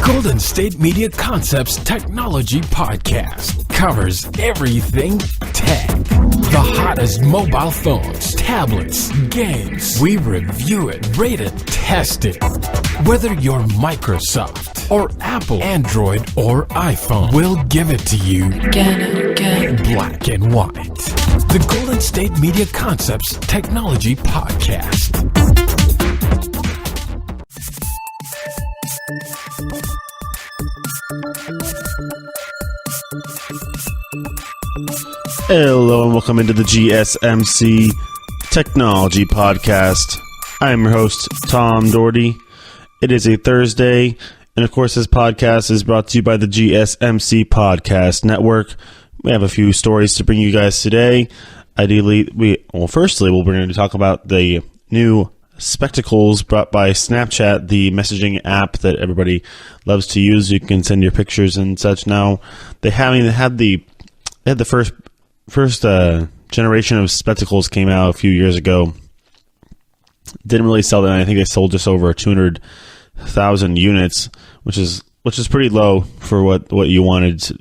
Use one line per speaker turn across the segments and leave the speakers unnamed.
Golden State Media Concepts Technology Podcast covers everything tech. The hottest mobile phones, tablets, games. We review it, rate it, test it. Whether you're Microsoft or Apple, Android or iPhone, we'll give it to you black and white. The Golden State Media Concepts Technology Podcast.
Hello and welcome into the GSMC Technology Podcast. I am your host, Tom Doherty. It is a Thursday, and of course this podcast is brought to you by the GSMC Podcast Network. We have a few stories to bring you guys today. Firstly, we're going to talk about the new spectacles brought by Snapchat, the messaging app that everybody loves to use. You can send your pictures and such. Now, they had the first generation of spectacles came out a few years ago. Didn't really sell them. I think they sold just over 200,000 units, which is pretty low for what you want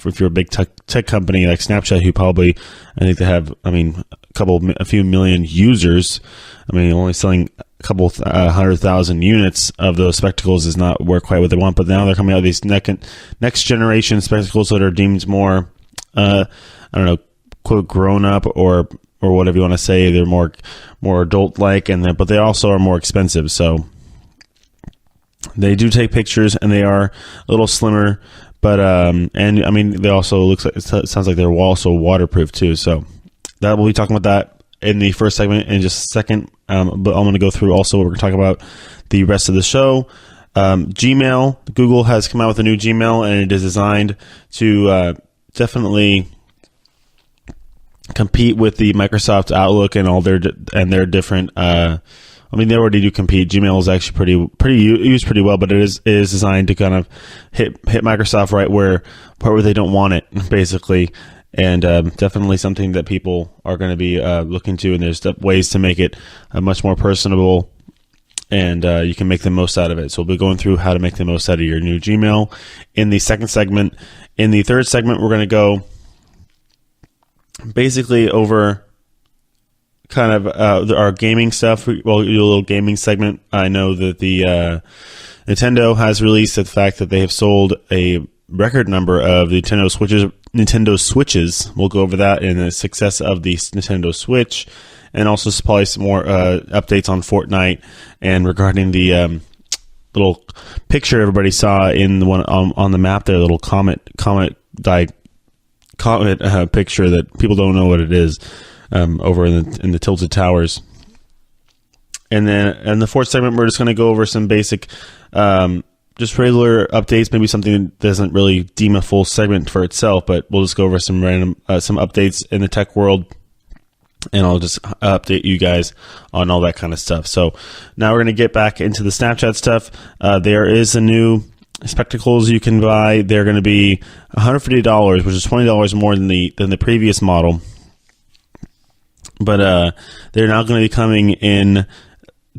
if you're a big tech company like Snapchat, who probably, I think they have, a few million users. Only selling a couple 100,000 units of those spectacles is not quite what they want. But now they're coming out with these next generation spectacles that are deemed more, quote, grown up or whatever you want to say. They're more adult like, but they also are more expensive. So they do take pictures, and they are a little slimmer. But they also it sounds like they're also waterproof too. So that we'll be talking about that in the first segment in just a second. But I'm going to go through also, we're going to talk about the rest of the show. Gmail, Google has come out with a new Gmail, and it is designed to definitely compete with the Microsoft Outlook and all their different. They already do compete. Gmail is actually used pretty well, but it is designed to kind of hit Microsoft right where they don't want it, basically. And definitely something that people are going to be looking to, and there's ways to make it much more personable, and you can make the most out of it. So we'll be going through how to make the most out of your new Gmail in the second segment. In the third segment, we're going to go basically over kind of our gaming stuff. We'll do a little gaming segment. I know that the Nintendo has released the fact that they have sold a record number of Nintendo Switches. We'll go over that in the success of the Nintendo Switch, and also probably some more updates on Fortnite and regarding the little picture everybody saw in the one on the map there, little comet picture that people don't know what it is over in the Tilted Towers. And then in the fourth segment, we're just going to go over some basic just regular updates, maybe something that doesn't really deem a full segment for itself, but we'll just go over some random some updates in the tech world, and I'll just update you guys on all that kind of stuff. So now we're going to get back into the Snapchat stuff. There is a new spectacles you can buy. They're going to be $150, which is $20 more than the previous model. But they're now going to be coming in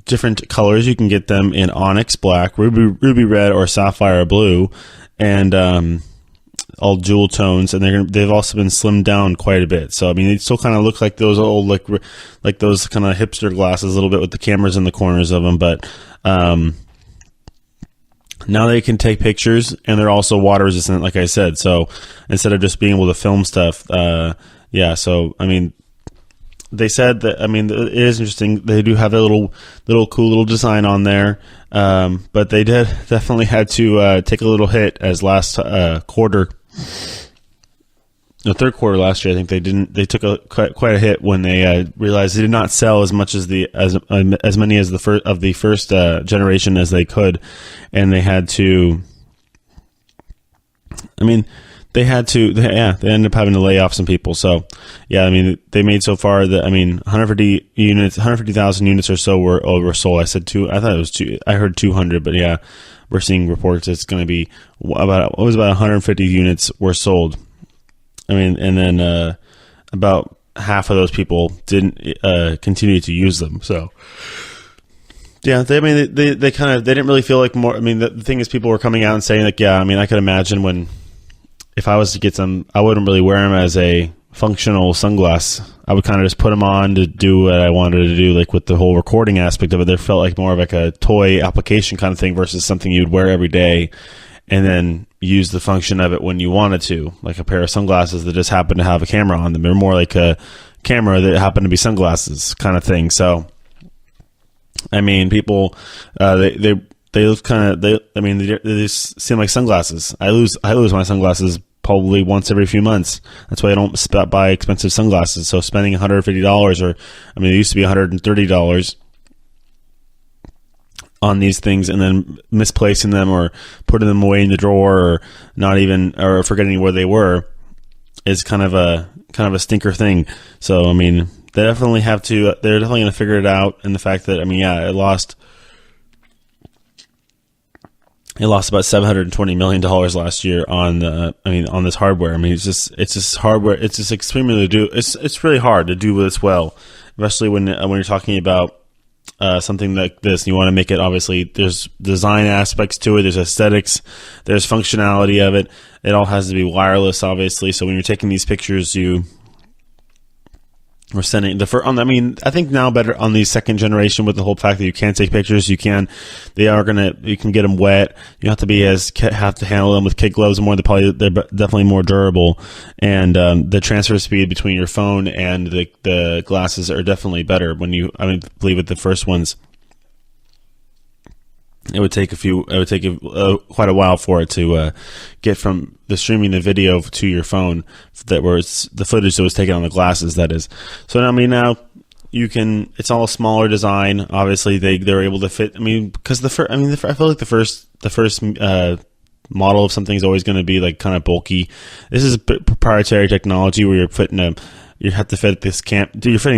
different colors. You can get them in onyx black, ruby red, or sapphire blue, and all jewel tones. And they've also been slimmed down quite a bit. So they still kind of look like those old like those kind of hipster glasses a little bit with the cameras in the corners of them. But now they can take pictures, and they're also water resistant, like I said. So instead of just being able to film stuff, they said that, it is interesting. They do have a little cool little design on there, but they definitely had to take a little hit as last third quarter last year. I think they took quite a hit when they realized they did not sell as much as many as the first generation as they could, and they had to. They ended up having to lay off some people. So, yeah, they made so far that, 150,000 units or so were sold. I said I thought it was I heard 200, but yeah, we're seeing reports it's going to be about 150 units were sold. And then about half of those people didn't continue to use them. So Yeah, they kind of, they didn't really feel like more. I mean, the thing is, people were coming out and saying like, yeah, I mean, I could imagine if I was to get some, I wouldn't really wear them as a functional sunglass. I would kind of just put them on to do what I wanted to do, like with the whole recording aspect of it. They felt like more of like a toy application kind of thing versus something you'd wear every day and then use the function of it when you wanted to, like a pair of sunglasses that just happen to have a camera on them. They're more like a camera that happen to be sunglasses kind of thing. So, I mean, people, they look kind of, they just seem like sunglasses. I lose my sunglasses probably once every few months. That's why I don't buy expensive sunglasses. So spending $150 or, I mean, it used to be $130 on these things and then misplacing them or putting them away in the drawer or not even, or forgetting where they were is kind of a stinker thing. So, I mean, they're definitely going to figure it out. And the fact that, I mean, yeah, it lost about $720 million last year on this hardware. I mean, it's just hardware. It's just extremely it's really hard to do this well, especially when you're talking about something like this. You want to make it, obviously, there's design aspects to it. There's aesthetics. There's functionality of it. It all has to be wireless, obviously. So when you're taking these pictures, we're sending the first. I mean, I think now better on the second generation with the whole fact that you can take pictures. You can get them wet. You have to handle them with kid gloves more. They're definitely more durable, and the transfer speed between your phone and the glasses are definitely better. I believe with the first ones, it would take quite a while for it to get from the streaming the video to your phone the footage that was taken on the glasses, that is. So I mean, now it's all smaller design. Obviously they're able to fit, I mean, because I feel like the first model of something is always going to be like kind of bulky. This is proprietary technology where you're fitting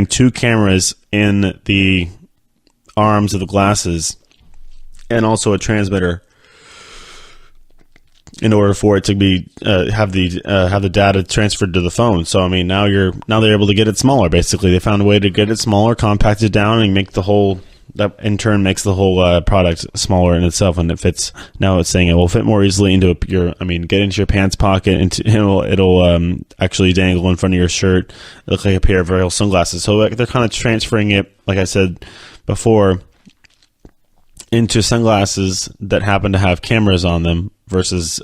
two cameras in the arms of the glasses and also a transmitter in order for it to be have the data transferred to the phone. So I mean, now they're able to get it smaller. Basically, they found a way to get it smaller, compact it down, and that in turn makes the whole product smaller in itself, and it fits. Now it's saying it will fit more easily into get into your pants pocket, and it'll actually dangle in front of your shirt, look like a pair of real sunglasses. So they're kind of transferring it, like I said before, into sunglasses that happen to have cameras on them versus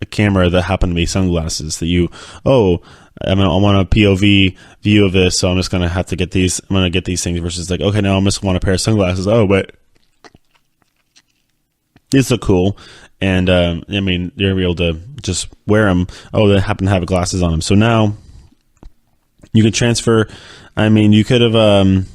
a camera that happen to be sunglasses that I want a POV view of this, so I'm just going to have to get these. I'm going to get these things versus like, okay, now I just want a pair of sunglasses. Oh, but these look cool. And, I mean, you're able to just wear them. Oh, they happen to have glasses on them. So now you can transfer. I mean, you could have,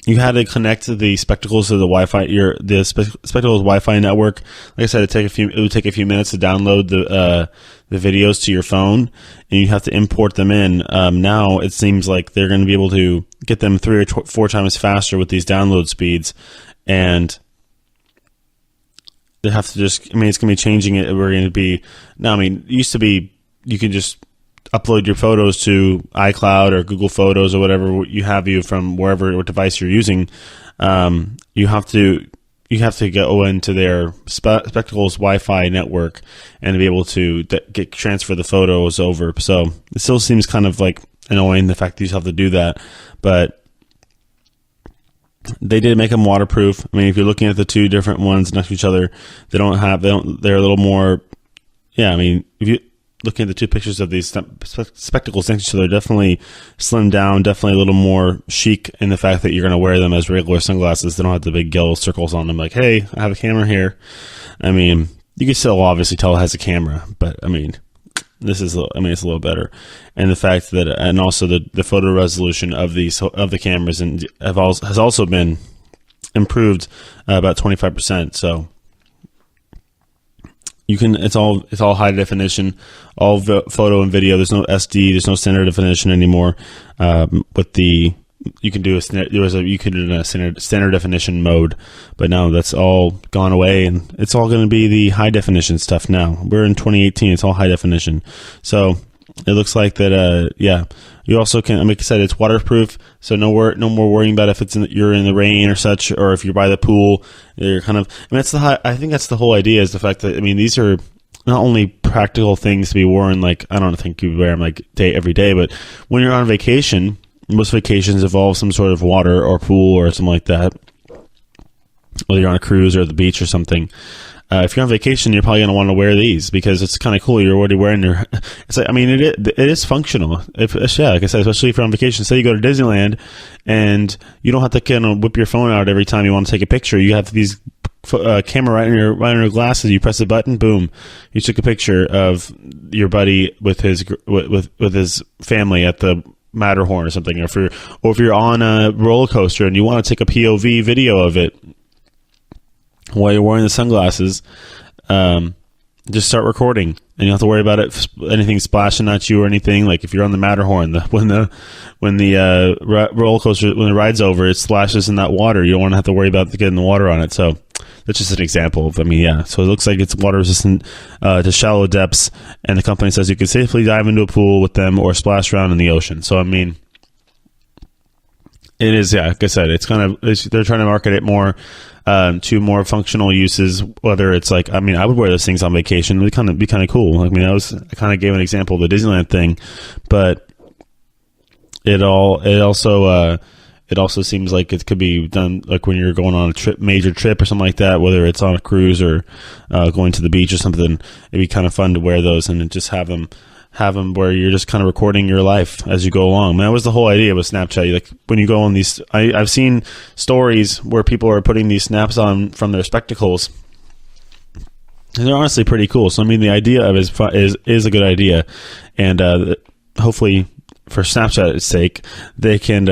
you had to connect the spectacles to the Wi-Fi, the spectacles Wi-Fi network. Like I said, it would take a few minutes to download the videos to your phone, and you have to import them in. Now it seems like they're going to be able to get them 3 or 4 times faster with these download speeds, and they have to just. I mean, it's going to be changing it. We're going to be now. I mean, it used to be you could just upload your photos to iCloud or Google Photos or whatever you have from what device you're using. You have to go into their Spectacles Wi-Fi network and be able to transfer the photos over. So it still seems kind of like annoying, the fact that you still have to do that, but they did make them waterproof. I mean, if you're looking at the two different ones next to each other, they're a little more. Yeah, I mean, if you looking at the two pictures of these spectacles next to each other, definitely slimmed down, definitely a little more chic in the fact that you're going to wear them as regular sunglasses. They don't have the big yellow circles on them like, hey, I have a camera here. I mean, you can still obviously tell it has a camera, but I mean, it's a little better. And the fact that, and also the photo resolution of the cameras has also been improved about 25%. So it's all high definition, all photo and video. There's no SD, there's no standard definition anymore. You can do a standard definition mode, but now that's all gone away, and it's all going to be the high definition stuff now. We're in 2018, it's all high definition. So it looks like that. You also can. Like I said, it's waterproof, so no more worrying about if you're in the rain or such, or if you're by the pool. You're kind of. I think that's the whole idea, is the fact that these are not only practical things to be worn. Like, I don't think you wear them like every day, but when you're on vacation, most vacations involve some sort of water or pool or something like that. Whether you're on a cruise or the beach or something. If you're on vacation, you're probably going to want to wear these because it's kind of cool. You're already wearing your. It's like, it is functional. Like I said, especially if you're on vacation. Say you go to Disneyland, and you don't have to kind of whip your phone out every time you want to take a picture. You have these camera right in your glasses. You press a button, boom, you took a picture of your buddy with his family at the Matterhorn or something. Or if you're on a roller coaster and you want to take a POV video of it while you're wearing the sunglasses, just start recording, and you don't have to worry about anything splashing at you or anything. Like if you're on the Matterhorn, when the roller coaster, when the ride's over, it splashes in that water. You don't want to have to worry about getting the water on it. So that's just an example of. So it looks like it's water resistant to shallow depths, and the company says you can safely dive into a pool with them or splash around in the ocean. So it is, like I said, they're trying to market it more to more functional uses. Whether it's like, I would wear those things on vacation. It would be kind of cool. I kind of gave an example of the Disneyland thing, but it also seems like it could be done like when you're going on a major trip or something like that. Whether it's on a cruise or going to the beach or something, it'd be kind of fun to wear those and just have them where you're just kind of recording your life as you go along. That was the whole idea with Snapchat. Like when you go on these, I've seen stories where people are putting these snaps on from their spectacles, and they're honestly pretty cool. So the idea of it is a good idea, and hopefully for Snapchat's sake, they can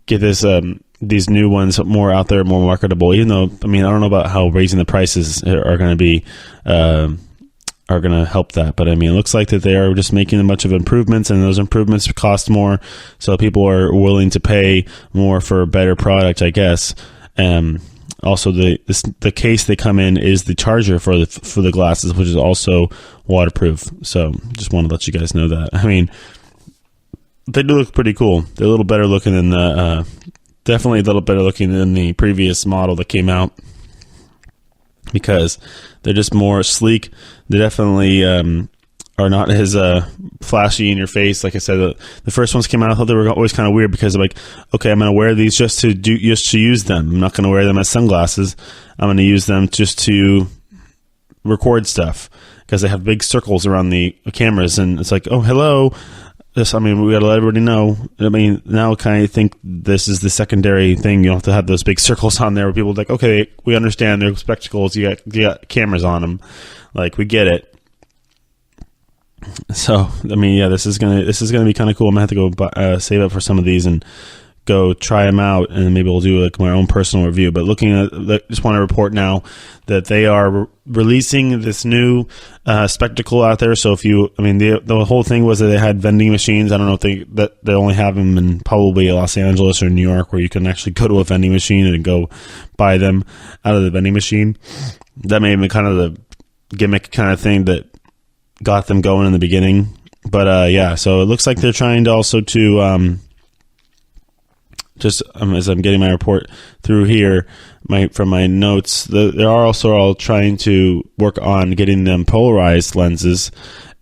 get these new ones more out there, more marketable. Even though I don't know about how raising the prices are going to be. Are going to help that, but it looks like that they are just making a bunch of improvements, and those improvements cost more, so people are willing to pay more for a better product, I guess. Also, the case they come in is the charger for the glasses, which is also waterproof. So, just want to let you guys know that. They do look pretty cool. They're a little better looking than definitely a little better looking than the previous model that came out, because they're just more sleek. They definitely are not as flashy in your face. Like I said, the first ones came out, I thought they were always kind of weird, because I'm like, okay, I'm going to wear these just to use them. I'm not going to wear them as sunglasses. I'm going to use them just to record stuff, because they have big circles around the cameras, and it's like, oh, hello. We got to let everybody know. Now kind of think this is the secondary thing. You don't have to have those big circles on there where people are like, okay, we understand they're spectacles. You got cameras on them. Like, we get it. So, this is gonna be kind of cool. I'm gonna have to go save up for some of these and go try them out, and maybe we'll do like my own personal review. But just want to report now that they are releasing this new spectacle out there. So if you, the whole thing was that they had vending machines. I don't know if they only have them in probably Los Angeles or New York, where you can actually go to a vending machine and go buy them out of the vending machine. That may have been kind of the gimmick kind of thing that got them going in the beginning. But so it looks like they're trying to also to as I'm getting my report through here, from my notes, they are also all trying to work on getting them polarized lenses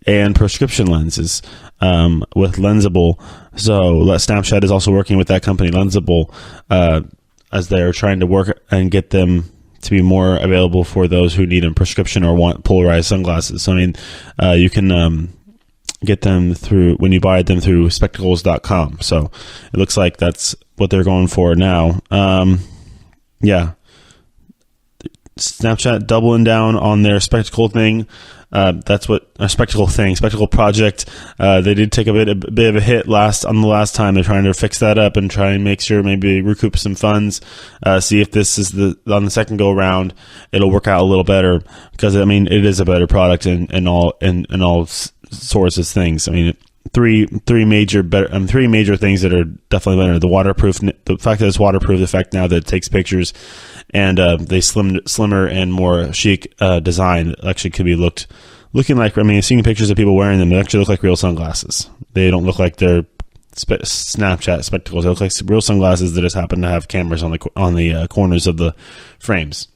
and prescription lenses with Lensable. So Snapchat is also working with that company, Lensable, as they're trying to work and get them to be more available for those who need a prescription or want polarized sunglasses. So you can get them when you buy them through spectacles.com. So it looks like that's what they're going for now. Snapchat doubling down on their spectacle thing. That's what a spectacle project. They did take a bit of a hit the last time. They're trying to fix that up and try and make sure maybe recoup some funds. See if this is on the second go around, it'll work out a little better, because it is a better product in all sorts of things. Three major things that are definitely better: the fact that it's waterproof, the fact now that it takes pictures, and they slimmer and more chic design actually could be looking like, I mean, seeing pictures of people wearing them, they actually look like real sunglasses. They don't look like they're Snapchat spectacles. They look like real sunglasses that just happen to have cameras on the corners of the frames.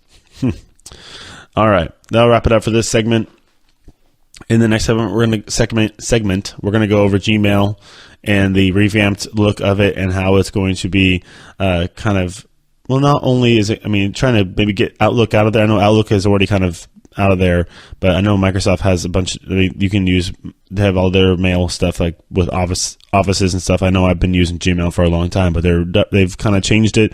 All right, that'll wrap it up for this segment. In the next segment, we're going to go over Gmail and the revamped look of it and how it's going to be kind of, well, not only is it, I mean, trying to maybe get Outlook out of there. I know Outlook is already kind of out of there, but I know Microsoft has a bunch, you can use, they have all their mail stuff like with offices and stuff. I know I've been using Gmail for a long time, but they've kind of changed it,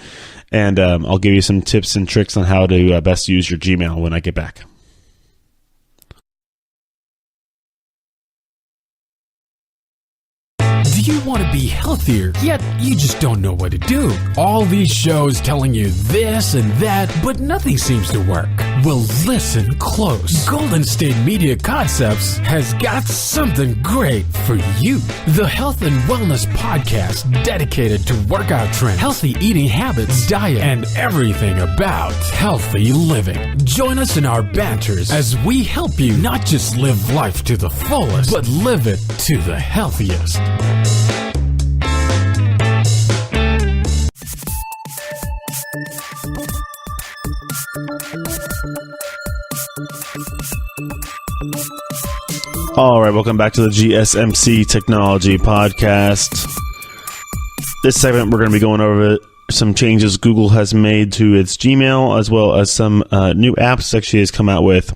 and I'll give you some tips and tricks on how to best use your Gmail when I get back.
Do you want to be healthier, yet you just don't know what to do? All these shows telling you this and that, but nothing seems to work. Well, listen close. Golden State Media Concepts has got something great for you. The Health and Wellness Podcast dedicated to workout trends, healthy eating habits, diet, and everything about healthy living. Join us in our banters as we help you not just live life to the fullest, but live it to the healthiest.
All right, welcome back to the GSMC Technology Podcast. This segment, we're going to be going over some changes Google has made to its Gmail, as well as some new apps actually has come out with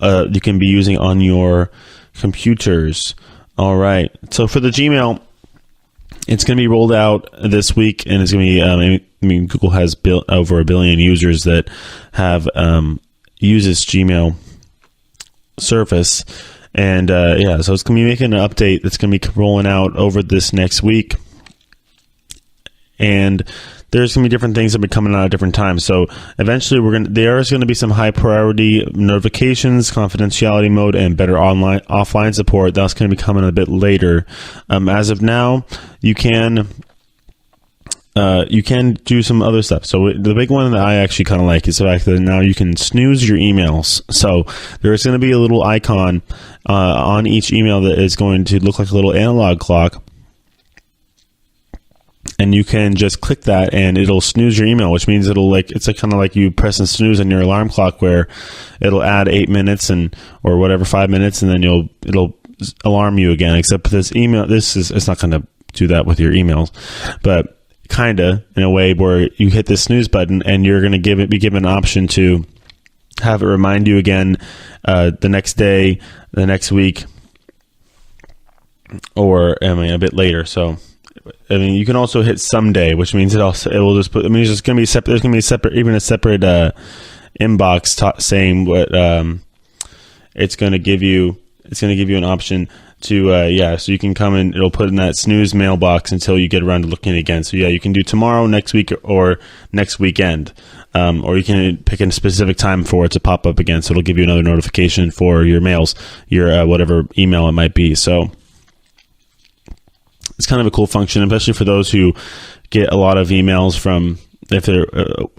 you can be using on your computers. All right, so for the Gmail, it's going to be rolled out this week, and it's going to be, Google has built over 1 billion users that have used its Gmail service, and so it's going to be making an update that's going to be rolling out over this next week, and there's going to be different things that will be coming out at different times. So eventually there is going to be some high priority notifications, confidentiality mode, and better offline support. That's going to be coming a bit later. As of now, you can do some other stuff. So the big one that I actually kind of like is the fact that now you can snooze your emails. So there's going to be a little icon on each email that is going to look like a little analog clock. And you can just click that and it'll snooze your email, which means it's kind of like you press and snooze on your alarm clock, where it'll add 8 minutes or whatever, 5 minutes, and then it'll alarm you again. Except this email, it's not going to do that with your emails, but kind of in a way where you hit the snooze button and you're going to be given an option to have it remind you again the next day, the next week, or a bit later. So you can also hit someday, which means it will just put. It's just going to be separate. There's going to be a separate inbox saying what it's going to give you. It's going to give you an option to so you can come in. It'll put in that snooze mailbox until you get around to looking again. So you can do tomorrow, next week, or next weekend, or you can pick a specific time for it to pop up again. So it'll give you another notification for your mails, your whatever email it might be. So it's kind of a cool function, especially for those who get a lot of emails from, if they're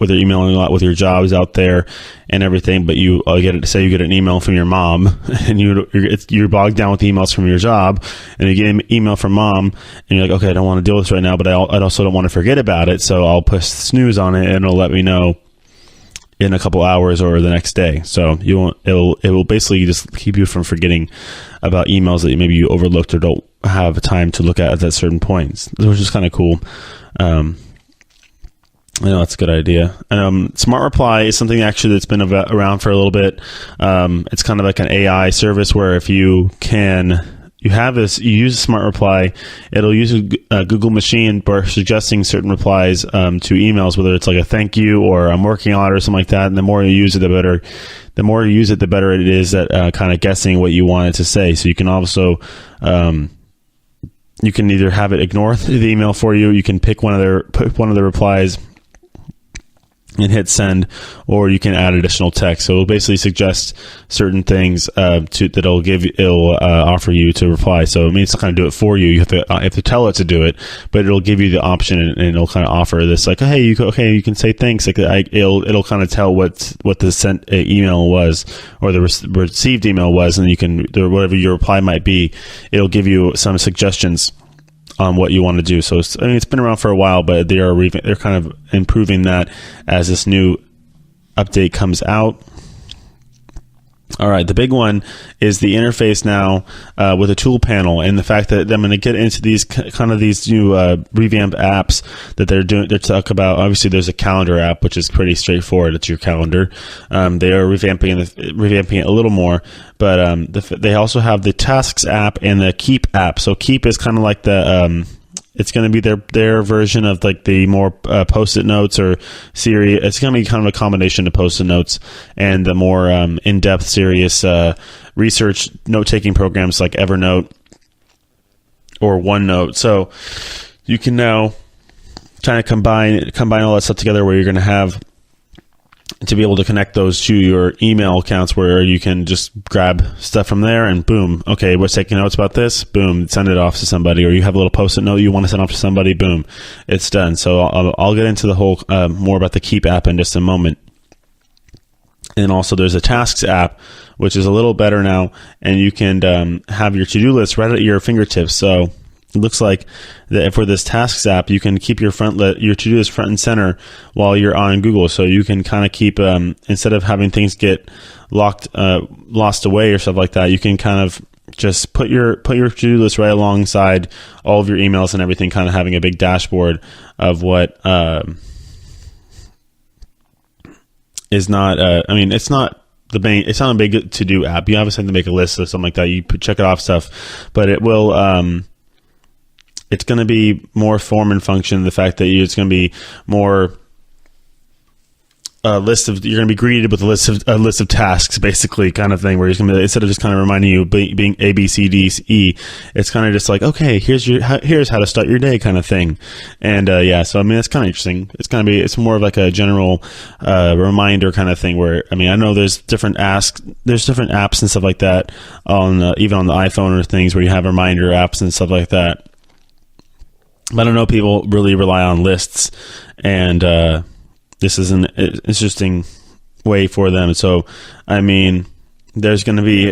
emailing a lot with your jobs out there and everything, but you get an email from your mom and you're bogged down with emails from your job, and you get an email from mom and you're like, okay, I don't want to deal with this right now, but I also don't want to forget about it, so I'll push snooze on it and it'll let me know in a couple hours or the next day. So it will basically just keep you from forgetting about emails that maybe you overlooked or don't have time to look at that certain points, which is kind of cool. I know that's a good idea. Smart Reply is something actually that's been around for a little bit. It's kind of like an AI service where if you use Smart Reply, it'll use a Google machine for suggesting certain replies to emails, whether it's like a thank you or I'm working on it or something like that. And the more you use it, the better. The more you use it, the better it is at kind of guessing what you want it to say. So you can also you can either have it ignore the email for you. You can pick one of the replies and hit send, or you can add additional text. So it'll basically suggest certain things it'll offer you to reply. So I mean, it's not going to do it for you. You have to tell it to do it, but it'll give you the option, and it'll kind of offer this like, hey, you can say thanks. Like it'll kind of tell what the sent email was, or the received email was, and you can, whatever your reply might be, it'll give you some suggestions on what you want to do. So it's been around for a while, but they're kind of improving that as this new update comes out. All right, the big one is the interface now with a tool panel, and the fact that I'm going to get into these new revamped apps that they're doing. They talk about, obviously there's a calendar app, which is pretty straightforward. It's your calendar. They are revamping it a little more, but they also have the Tasks app and the Keep app. So Keep is kind of like it's going to be their version of like the more post-it notes or serious. It's going to be kind of a combination of post-it notes and the more in-depth, serious research note-taking programs like Evernote or OneNote. So you can now kind of combine all that stuff together, where you're going to have to be able to connect those to your email accounts, where you can just grab stuff from there and boom, okay, we're taking notes about this, boom, send it off to somebody. Or you have a little post-it note you want to send off to somebody, boom, it's done. So I'll get into the whole more about the Keep app in just a moment. And also there's a Tasks app, which is a little better now, and you can have your to-do list right at your fingertips. So it looks like that for this Tasks app, you can keep your to-do list front and center while you're on Google. So you can kind of keep, instead of having things get lost away or stuff like that, you can kind of just put your to-do list right alongside all of your emails and everything, kind of having a big dashboard of what is not. It's not it's not a big to-do app. You obviously have to make a list or something like that. You check it off stuff, but it will. It's going to be more form and function. The fact that it's going to be more you're going to be greeted with a list of tasks, basically, kind of thing, where you're going to be, instead of just kind of reminding you being A, B, C, D, E, it's kind of just like, okay, here's how to start your day, kind of thing. And so it's kind of interesting. It's more of like a general reminder kind of thing, where I know there's different apps and stuff like that on even on the iPhone or things where you have reminder apps and stuff like that. But I know people really rely on lists, and this is an interesting way for them. So, there's going to be,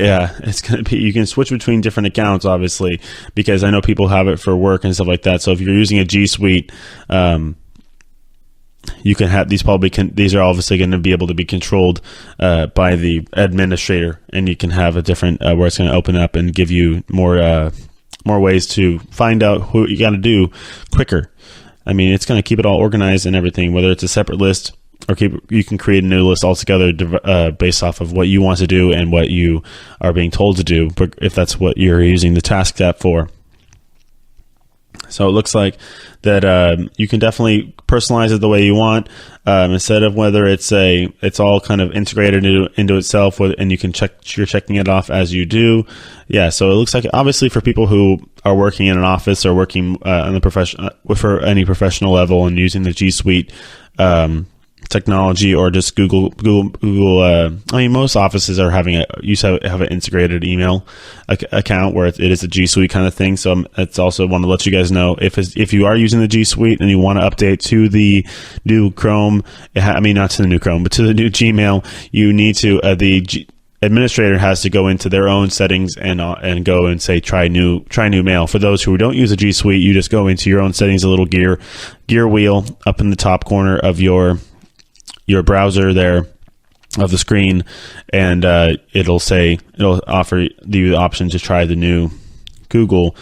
you can switch between different accounts, obviously, because I know people have it for work and stuff like that. So if you're using a G Suite, you can have these are obviously going to be able to be controlled by the administrator, and you can have a different where it's going to open up and give you more ways to find out what you got to do quicker. It's going to keep it all organized and everything, whether it's a separate list or you can create a new list altogether based off of what you want to do and what you are being told to do, if that's what you're using the Tasks app for. So it looks like that you can definitely personalize it the way you want, instead of whether it's all kind of integrated into itself, and you're checking it off as you do. Yeah, so it looks like, obviously, for people who are working in an office or working on the for any professional level and using the G Suite technology, or just Google. Most offices are have an integrated email account where it is a G Suite kind of thing. So it's also want to let you guys know, if you are using the G Suite and you want to update to the new Chrome, not to the new Chrome, but to the new Gmail, you need to administrator has to go into their own settings and go and say try new mail. For those who don't use a G Suite, you just go into your own settings, a little gear wheel up in the top corner of your browser there of the screen, and it'll offer you the option to try the new Google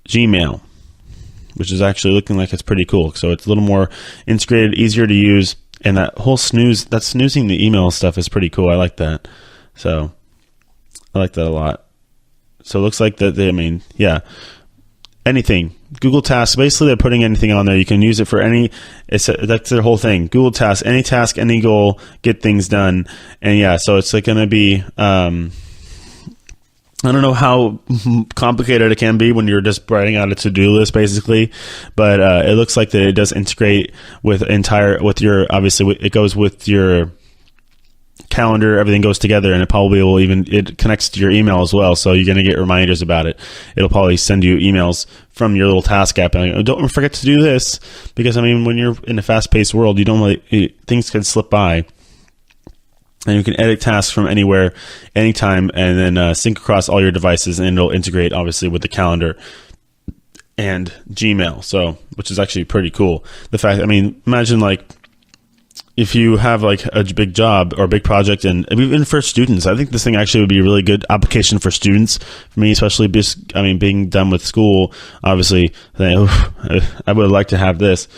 Gmail, which is actually looking like it's pretty cool. So it's a little more integrated, easier to use, and that whole snoozing the email stuff is pretty cool. I like that. So I like that a lot. So it looks like that anything. Google Tasks, basically they're putting anything on there. You can use it for that's their whole thing. Google Tasks, any task, any goal, get things done. And so it's going to be I don't know how complicated it can be when you're just writing out a to-do list, basically, but it looks like that it does integrate with your, obviously it goes with your calendar, everything goes together, and it connects to your email as well, so you're going to get reminders about it. It'll probably send you emails from your little task app, and don't forget to do this, because when you're in a fast-paced world, things can slip by. And you can edit tasks from anywhere, anytime, and then sync across all your devices, and it'll integrate, obviously, with the calendar and Gmail. So, which is actually pretty cool. The fact, imagine if you have a big job or a big project, and even for students, I think this thing actually would be a really good application for students. For me, especially, being done with school, obviously, I would like to have this,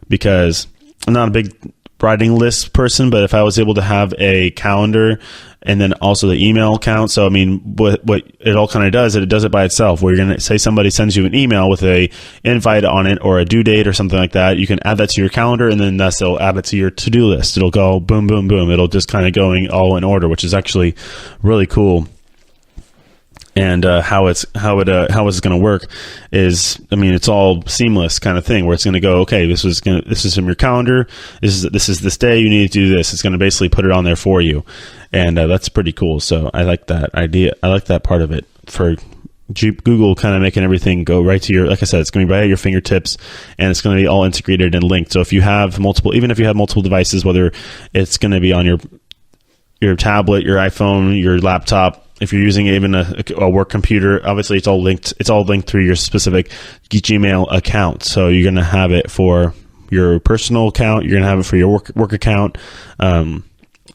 because I'm not a big writing list person, but if I was able to have a calendar and then also the email account, so what it all kind of does, it does it by itself, where you're going to say somebody sends you an email with a invite on it or a due date or something like that, you can add that to your calendar, and then it'll add it to your to-do list. It'll go boom, boom, boom. It'll just kind of going all in order, which is actually really cool. And how it's going to work is, it's all seamless kind of thing, where it's going to go, okay, this is from your calendar. This is this day. You need to do this. It's going to basically put it on there for you, and that's pretty cool. So I like that idea. I like that part of it for Google, kind of making everything go right to like I said, it's going to be right at your fingertips, and it's going to be all integrated and linked. So if you have multiple devices, whether it's going to be on your tablet, your iPhone, your laptop. If you're using even a work computer, obviously it's all linked. It's all linked through your specific Gmail account. So you're going to have it for your personal account. You're going to have it for your work account. So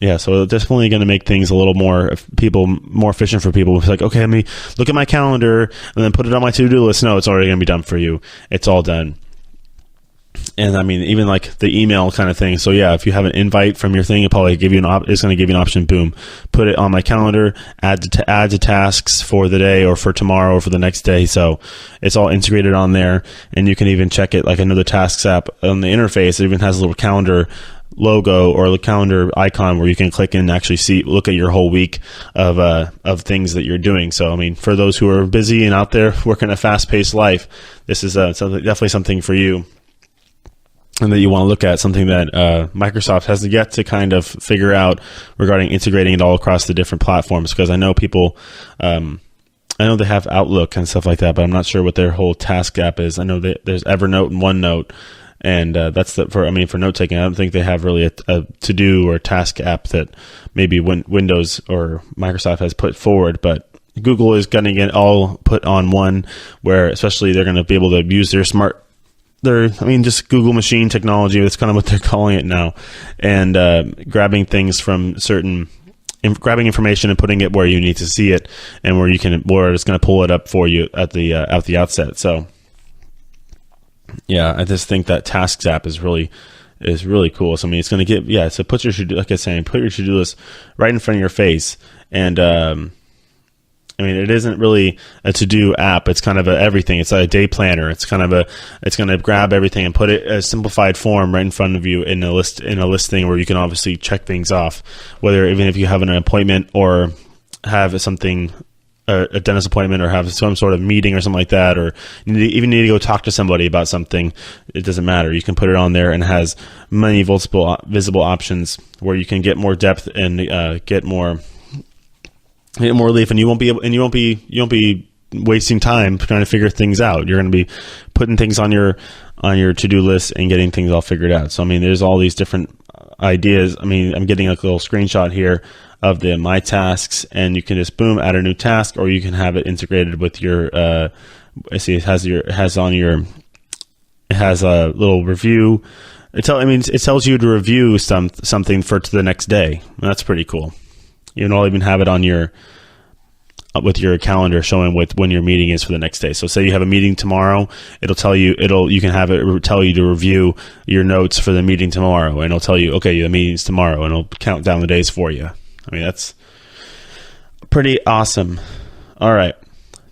it's definitely going to make things a little more efficient for people. It's like, okay, let me look at my calendar and then put it on my to-do list. No, it's already going to be done for you. It's all done. And even the email kind of thing. So yeah, if you have an invite from your thing, it's going to give you an option. Boom, put it on my calendar. Add to tasks for the day or for tomorrow or for the next day. So it's all integrated on there, and you can even check it like another tasks app on the interface. It even has a little calendar logo or the calendar icon where you can click and actually look at your whole week of things that you're doing. So for those who are busy and out there working a fast-paced life, this is definitely something for you, and that you want to look at, something that Microsoft has yet to kind of figure out regarding integrating it all across the different platforms. Because I know people, I know they have Outlook and stuff like that, but I'm not sure what their whole task app is. I know there's Evernote and OneNote, and that's for note taking. I don't think they have really a to-do or task app that maybe Windows or Microsoft has put forward, but Google is going to get all put on one, where especially they're going to be able to use their just Google machine technology. That's kind of what they're calling it now, and grabbing things from grabbing information and putting it where you need to see it, and where it's going to pull it up for you at the outset. So yeah, I just think that Tasks app is really cool. So it's going to so put your to-do list right in front of your face, and it isn't really a to-do app. It's kind of everything. It's a day planner. It's going to grab everything and put it in a simplified form right in front of you in a listing where you can obviously check things off, whether even if you have an appointment or have something, a dentist appointment, or have some sort of meeting or something like that, or you need to go talk to somebody about something. It doesn't matter. You can put it on there, and it has many visible options where you can get more depth and get more relief, and you won't be wasting time trying to figure things out. You're going to be putting things on your to-do list and getting things all figured out. So there's all these different ideas. I'm getting a little screenshot here of my tasks, and you can just boom, add a new task, or you can have it integrated with your it has a little review. It tells you to review something for the next day. That's pretty cool. I'll even have it on with your calendar showing when your meeting is for the next day. So say you have a meeting tomorrow, you can have it tell you to review your notes for the meeting tomorrow, and it'll tell you, okay, the meeting's tomorrow, and it'll count down the days for you. That's pretty awesome. All right.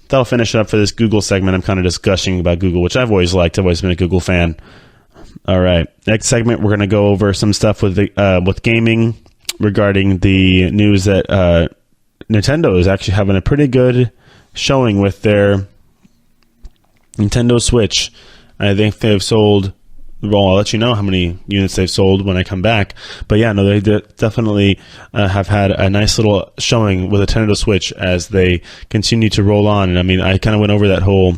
That'll finish it up for this Google segment. I'm kind of just gushing about Google, which I've always liked. I've always been a Google fan. All right. Next segment, we're going to go over some stuff with gaming, regarding the news that Nintendo is actually having a pretty good showing with their Nintendo Switch. I think they've sold, well, I'll let you know how many units they've sold when I come back. But yeah, no, they definitely have had a nice little showing with a Nintendo Switch as they continue to roll on. And I mean, I kind of went over that whole,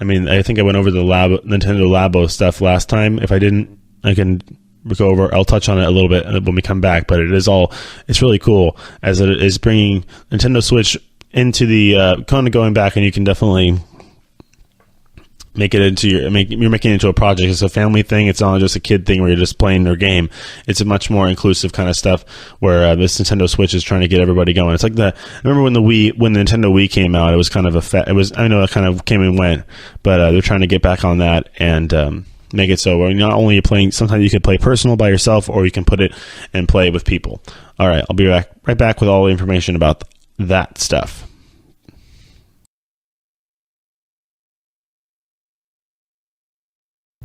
I think I went over the Nintendo Labo stuff last time. If I didn't, I can go over, I'll touch on it a little bit when we come back. But it's really cool as it is bringing Nintendo into the kind of going back, and you can definitely make it into you're making it into a project. It's a family thing. It's not just a kid thing where you're just playing their game. It's a much more inclusive kind of stuff where this Nintendo Switch is trying to get everybody going. It's like I remember when the Nintendo Wii came out, it was kind of I know it kind of came and went, but they're trying to get back on that and make it so where not only you're playing, sometimes you can play personal by yourself, or you can put it and play with people. All right, I'll be right back with all the information about that stuff.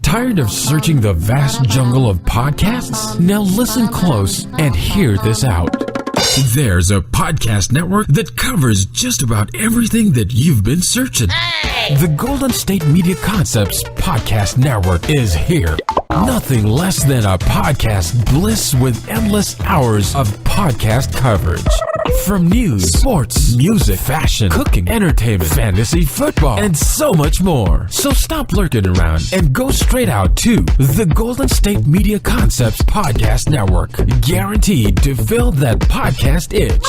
Tired of searching the vast jungle of podcasts? Now listen close and hear this out. There's a podcast network that covers just about everything that you've been searching. Hey! The Golden State Media Concepts Podcast Network is here. Nothing less than a podcast bliss with endless hours of podcast coverage. From news, sports, music, fashion, cooking, entertainment, fantasy, football, and so much more. So stop lurking around and go straight out to the Golden State Media Concepts Podcast Network. Guaranteed to fill that podcast itch.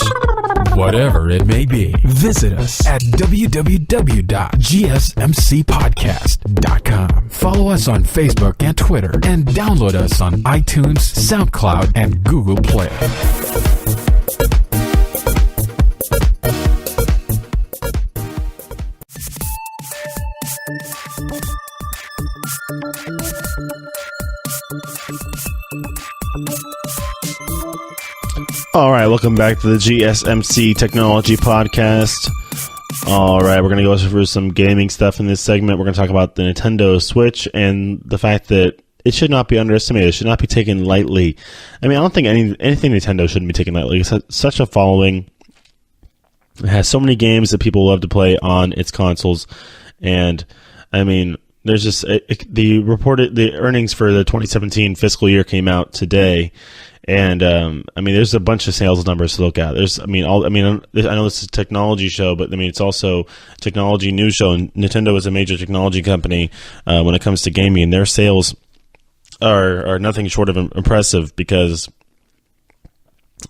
Whatever it may be. Visit us at www.gsmcpodcast.com. Follow us on Facebook and Twitter, and download us on iTunes, SoundCloud, and Google Play.
All right, welcome back to the GSMC Technology Podcast. All right, we're going to go through some gaming stuff in this segment. We're going to talk about the Nintendo Switch and the fact that it should not be underestimated. It should not be taken lightly. I don't think anything Nintendo shouldn't be taken lightly. It's such a following. It has so many games that people love to play on its consoles. And, there's just the earnings for the 2017 fiscal year came out today. And there's a bunch of sales numbers to look at. I know this is a technology show, but it's also a technology news show. And Nintendo is a major technology company when it comes to gaming, and their sales are nothing short of impressive because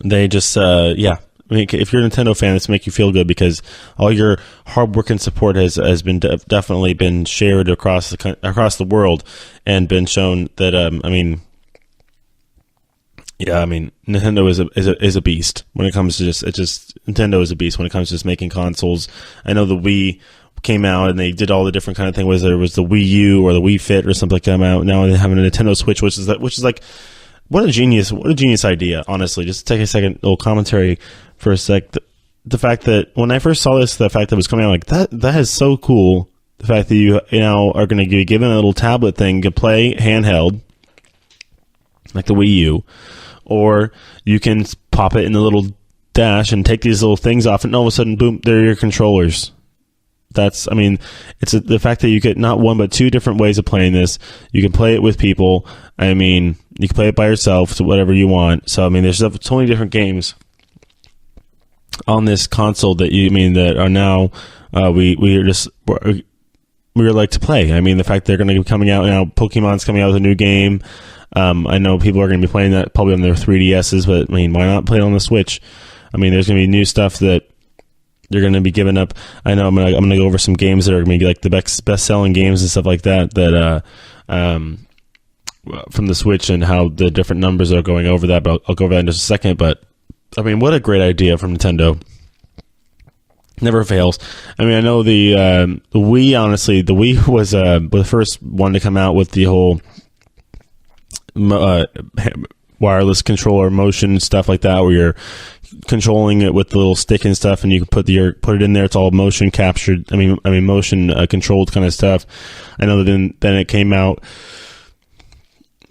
they just if you're a Nintendo fan, this make you feel good because all your hard work and support has been definitely been shared across the world and been shown that Nintendo is a beast when it comes to Nintendo is a beast when it comes to just making consoles. I know the Wii came out and they did all the different kind of thing, whether it was the Wii U or the Wii Fit or something like that. Now they have a Nintendo Switch, which is like what a genius idea, honestly. Just take a second, little commentary for a sec. The fact that when I first saw this, the fact that it was coming out, like that is so cool. The fact that you are going to be given a little tablet thing to play handheld, like the Wii U, or you can pop it in the little dash and take these little things off, and all of a sudden, boom, there are your controllers. It's the fact that you get not one but two different ways of playing this. You can play it with people. You can play it by yourself, so whatever you want. So there's so many different games on this console that are now we like to play. The fact they're going to be coming out now. Pokemon's coming out with a new game. I know people are going to be playing that probably on their 3DSs, but why not play it on the Switch? There's going to be new stuff that they're going to be giving up. I know I'm going to go over some games that are going to be like the best-selling games and stuff like that from the Switch and how the different numbers are going over that, but I'll go over that in just a second. But, what a great idea from Nintendo. Never fails. I know the Wii, honestly, the Wii was the first one to come out with the whole wireless controller motion stuff like that, where you're controlling it with the little stick and stuff, and you can put it in there. It's all motion captured. motion controlled kind of stuff. I know that then it came out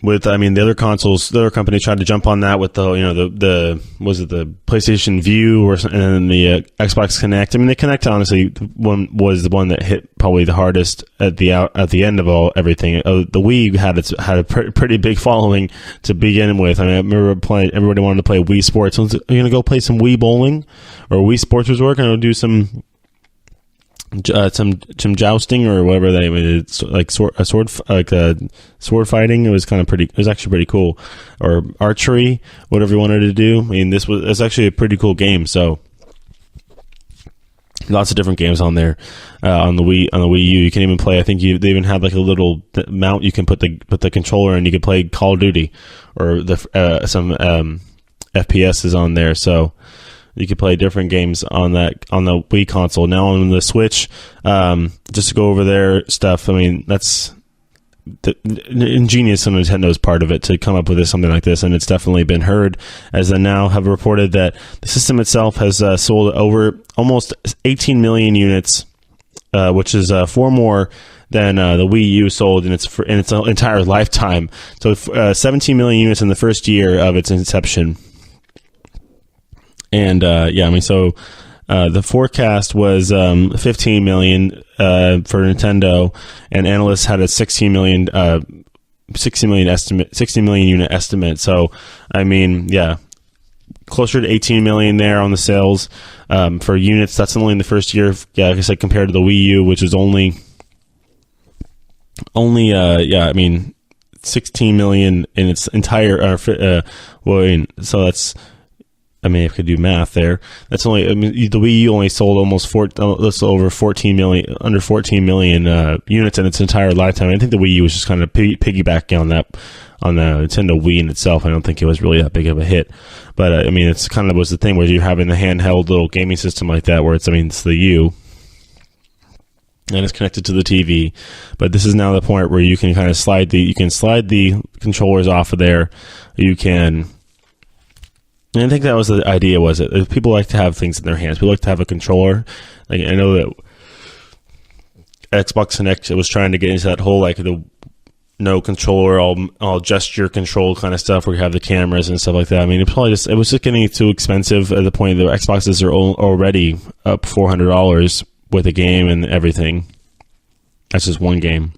with, I mean, the other consoles, the other company tried to jump on that with the was it the PlayStation View and then the Xbox Connect. I mean, the Connect honestly was the one that hit probably the hardest at the end of everything. The Wii had a pretty big following to begin with. I mean, I remember everybody wanted to play Wii Sports. Are you gonna go play some Wii bowling or Wii Sports Resort? Gonna do some jousting or whatever that it's like sword fighting. It was actually pretty cool, or archery, whatever you wanted to do. I mean, it's actually a pretty cool game. So lots of different games on there on the Wii U. You can even play. I think they even had like a little mount you can put the controller in. You could play Call of Duty or some FPS is on there. So you could play different games on the Wii console. Now on the Switch, just to go over their stuff, I mean, that's the ingenious on Nintendo's part of it to come up with something like this, and it's definitely been heard, as they now have reported that the system itself has sold over almost 18 million units, which is 4 more than the Wii U sold in its entire lifetime. So 17 million units in the first year of its inception. And the forecast was 15 million for Nintendo, and analysts had a 60 million unit estimate. So, I mean, yeah, closer to 18 million there on the sales for units. That's only in the first year. Yeah, like I said, compared to the Wii U, which was only 16 million in its entire. So that's. I mean, if I could do math there, that's only. I mean, the Wii U only sold almost over 14 million, under 14 million units in its entire lifetime. I think the Wii U was just kind of piggybacking on the Nintendo Wii in itself. I don't think it was really that big of a hit, but I mean, it's kind of was the thing where you're having the handheld little gaming system like that, where it's the U, and it's connected to the TV. But this is now the point where you can kind of slide the controllers off of there. You can. And I think that was the idea, was it? People like to have things in their hands. People like to have a controller. Like, I know that Xbox Connect was trying to get into that whole, like, the no controller, all gesture control kind of stuff, where you have the cameras and stuff like that. I mean, it was just getting too expensive at the point that Xboxes are already up $400 with a game and everything. That's just one game.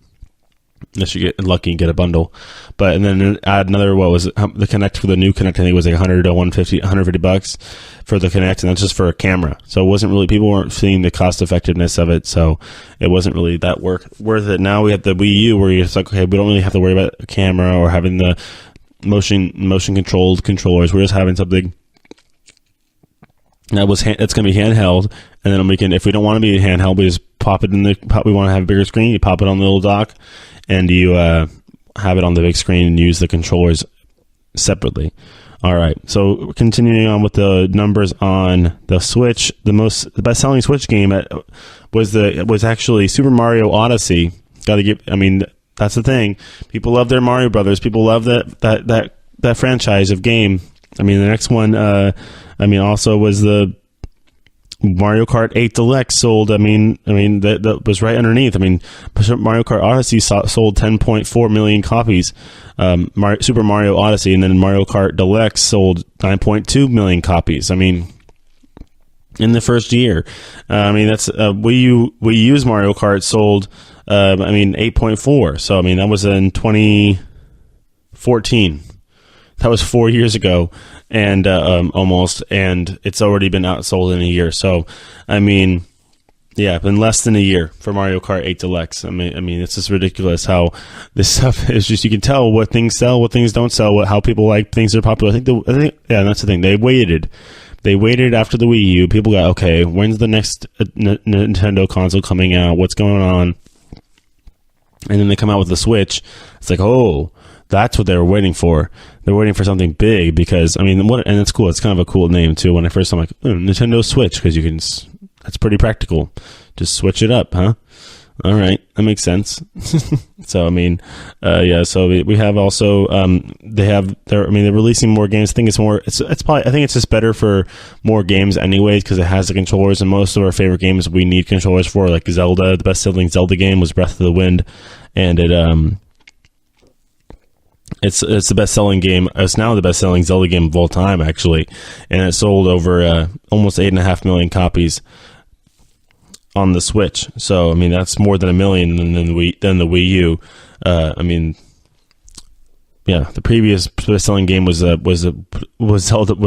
Unless you get lucky and get a bundle. But, and then add another, the Connect, for the new Connect, I think it was like $100 to $150 for the Connect, and that's just for a camera. So it wasn't really, people weren't seeing the cost effectiveness of it, so it wasn't really that worth it. Now we have the Wii U, where you're just like, okay, we don't really have to worry about a camera or having the motion controlled controllers. We're just having something that's going to be handheld, and then we can, if we don't want to be handheld, we just pop it we want to have a bigger screen, you pop it on the little dock, and you have it on the big screen and use the controllers separately. All right, so continuing on with the numbers on the Switch, the best-selling Switch game was actually Super Mario Odyssey. That's the thing. People love their Mario Brothers. People love that franchise of game. I mean, the next one, also was the Mario Kart 8 Deluxe sold. That was right underneath. Mario Kart Odyssey sold 10.4 million copies. Super Mario Odyssey, and then Mario Kart Deluxe sold 9.2 million copies. In the first year. That's Wii U's Mario Kart sold 8.4. So that was in 2014. That was 4 years ago, and almost, and it's already been outsold in a year. So, in less than a year for Mario Kart 8 Deluxe. It's just ridiculous how this stuff is. Just, you can tell what things sell, what things don't sell, how people like things that are popular. I think that's the thing. They waited after the Wii U. People got, okay, when's the next Nintendo console coming out? What's going on? And then they come out with the Switch. It's like, oh, that's what they were waiting for. They're waiting for something big, because and it's cool. It's kind of a cool name too. When I first, I'm like, Nintendo Switch, because that's pretty practical. Just switch it up, huh? All right, that makes sense. So so we have also they're releasing more games. I think it's more. It's probably, I think it's just better for more games anyways, because it has the controllers, and most of our favorite games we need controllers for, like Zelda. The best selling Zelda game was Breath of the Wind, and It's the best-selling game. It's now the best-selling Zelda game of all time, actually, and it sold over almost 8.5 million copies on the Switch. So I mean, that's more than 1 million than the Wii U. I mean, yeah, the previous best-selling game was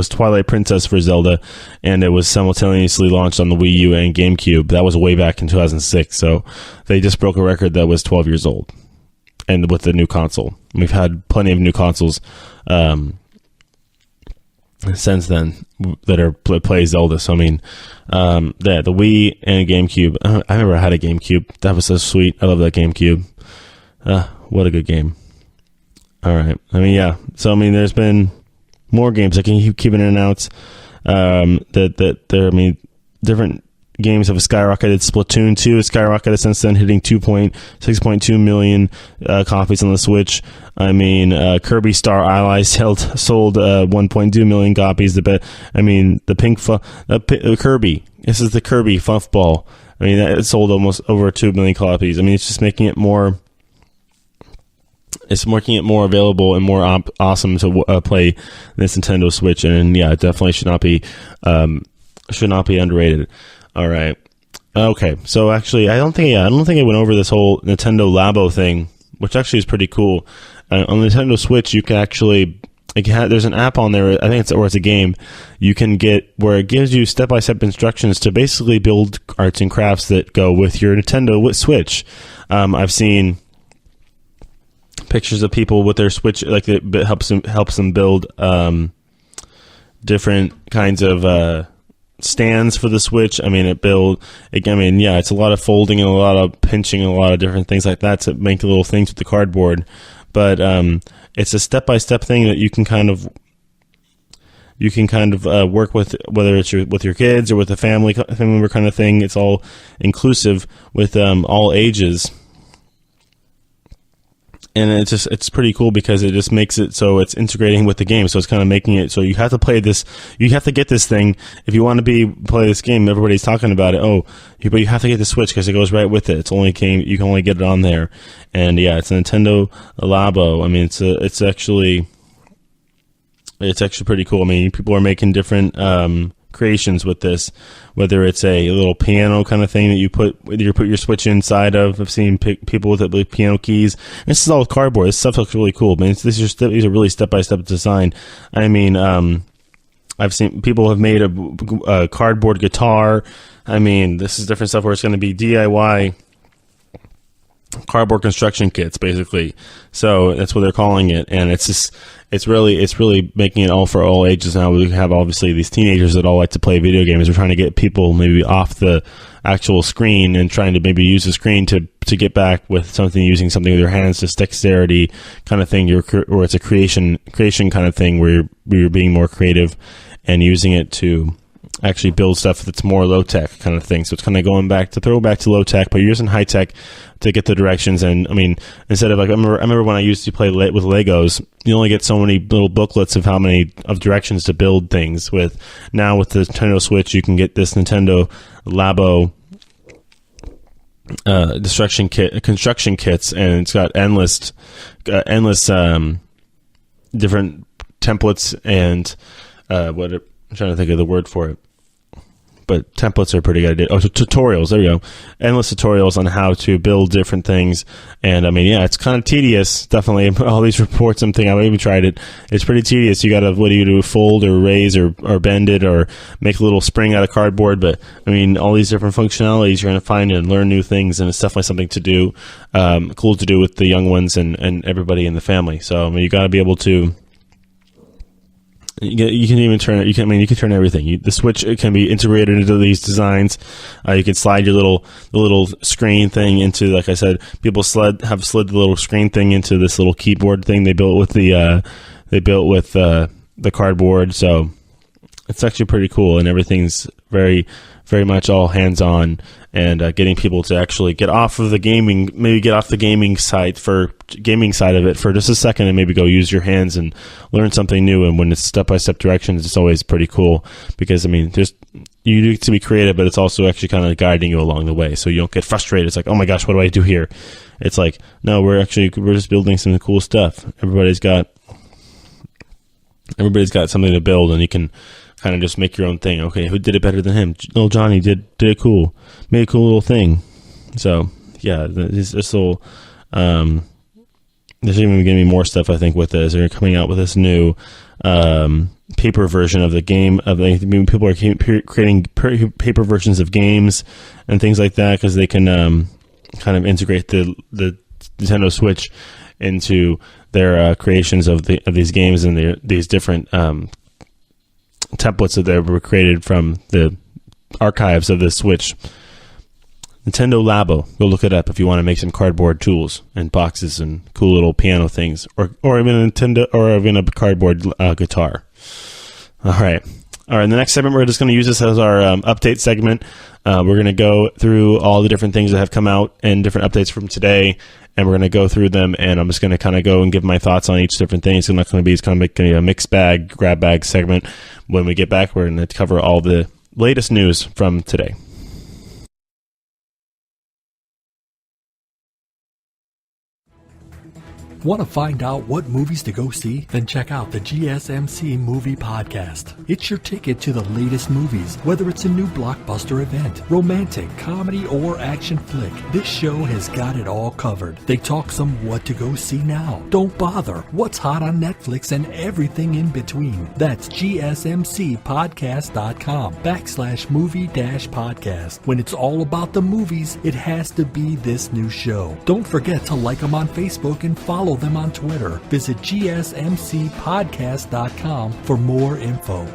Twilight Princess for Zelda, and it was simultaneously launched on the Wii U and GameCube. That was way back in 2006. So they just broke a record that was 12 years old. And with the new console, we've had plenty of new consoles since then that play Zelda. So I mean, the Wii and GameCube. I remember I had a GameCube. That was so sweet. I love that GameCube. What a good game. All right. I mean, yeah. So I mean, there's been more games. I can keep announced that there. I mean, different games have skyrocketed. Splatoon 2 has skyrocketed since then, hitting 6.2 million copies on the Switch. I mean, Kirby Star Allies sold 1.2 million copies. The Kirby. This is the Kirby Fluff Ball. I mean, it sold almost over 2 million copies. I mean, it's just making it more. It's making it more available and more awesome to play this Nintendo Switch, and yeah, it definitely should not be underrated. All right. Okay. So actually, I don't think I went over this whole Nintendo Labo thing, which actually is pretty cool. On the Nintendo Switch, you can actually there's an app on there. I think it's a game you can get where it gives you step-by-step instructions to basically build arts and crafts that go with your Nintendo Switch. I've seen pictures of people with their Switch, like it helps them build different kinds of stands for the Switch. I mean, it's a lot of folding and a lot of pinching and a lot of different things like that to make little things with the cardboard. But it's a step-by-step thing that you can kind of work with, whether it's with your kids or with a family member kind of thing. It's all inclusive with all ages. And it's pretty cool because it just makes it so it's integrating with the game. So it's kind of making it so you have to play this. You have to get this thing if you want to play this game. Everybody's talking about it. But you have to get the Switch because it goes right with it. You can only get it on there. And yeah, it's a Nintendo Labo. I mean, it's actually pretty cool. I mean, people are making different creations with this, whether it's a little piano kind of thing that you put your Switch inside of. I've seen people with it with piano keys. And this is all with cardboard. This stuff looks really cool. Man, these are really step-by-step design. I mean, I've seen people have made a cardboard guitar. I mean, this is different stuff where it's going to be DIY cardboard construction kits, basically. So that's what they're calling it, and it's really making it all for all ages now. We have obviously these teenagers that all like to play video games. We're trying to get people maybe off the actual screen and trying to maybe use the screen to get back with using something with your hands, just dexterity kind of thing, or it's a creation kind of thing where you're being more creative and using it to actually build stuff that's more low-tech kind of thing. So it's kind of throw back to low-tech, but you're using high-tech to get the directions. And I mean, instead of I remember when I used to play with Legos, you only get so many little booklets of how many of directions to build things with. Now with the Nintendo Switch, you can get this Nintendo Labo construction kits, and it's got endless different templates and I'm trying to think of the word for it. But templates are pretty good. Tutorials. There you go. Endless tutorials on how to build different things. And I mean, yeah, it's kind of tedious. Definitely. All these reports, I've even tried it. It's pretty tedious. You got to, what do you do? Fold or raise or bend it or make a little spring out of cardboard. But I mean, all these different functionalities you're going to find and learn new things. And it's definitely something to do, cool to do with the young ones and everybody in the family. So, I mean, you got to be able to. You can even turn it. You can turn everything. The Switch can be integrated into these designs. You can slide your little screen thing into, like I said, people have slid the little screen thing into this little keyboard thing they built with the cardboard. So it's actually pretty cool, and everything's very, very much all hands on, and getting people to actually get off of the gaming, maybe get off the gaming side of it for just a second, and maybe go use your hands and learn something new. And when it's step-by-step directions, it's always pretty cool because, I mean, you need to be creative, but it's also actually kind of guiding you along the way, so you don't get frustrated. It's like, oh my gosh, what do I do here? It's like, no, we're just building some cool stuff. Everybody's got something to build, and you can kind of just make your own thing. Okay, who did it better than him? Little Johnny did it cool, made a cool little thing. So yeah, this little there's even going to be more stuff I think with this. They're coming out with this new paper version of the game. People are creating paper versions of games and things like that because they can kind of integrate the Nintendo Switch into their creations of these games and these different templates that were created from the archives of the Switch. Nintendo Labo. Go look it up if you want to make some cardboard tools and boxes and cool little piano things, or even a cardboard guitar. All right. In the next segment, we're just going to use this as our update segment. We're going to go through all the different things that have come out and different updates from today, and we're going to go through them. And I'm just going to kind of go and give my thoughts on each different thing. It's not going to be a mixed bag, grab bag segment. When we get back, we're going to cover all the latest news from today.
Want to find out what movies to go see? Then check out the GSMC Movie Podcast. It's your ticket to the latest movies, whether it's a new blockbuster event, romantic, comedy, or action flick. This show has got it all covered. They talk some what to go see now, don't bother, what's hot on Netflix, and everything in between. That's GSMCpodcast.com/movie-podcast. When it's all about the movies, it has to be this new show. Don't forget to like them on Facebook and follow them on Twitter. Visit GSMCpodcast.com for more info.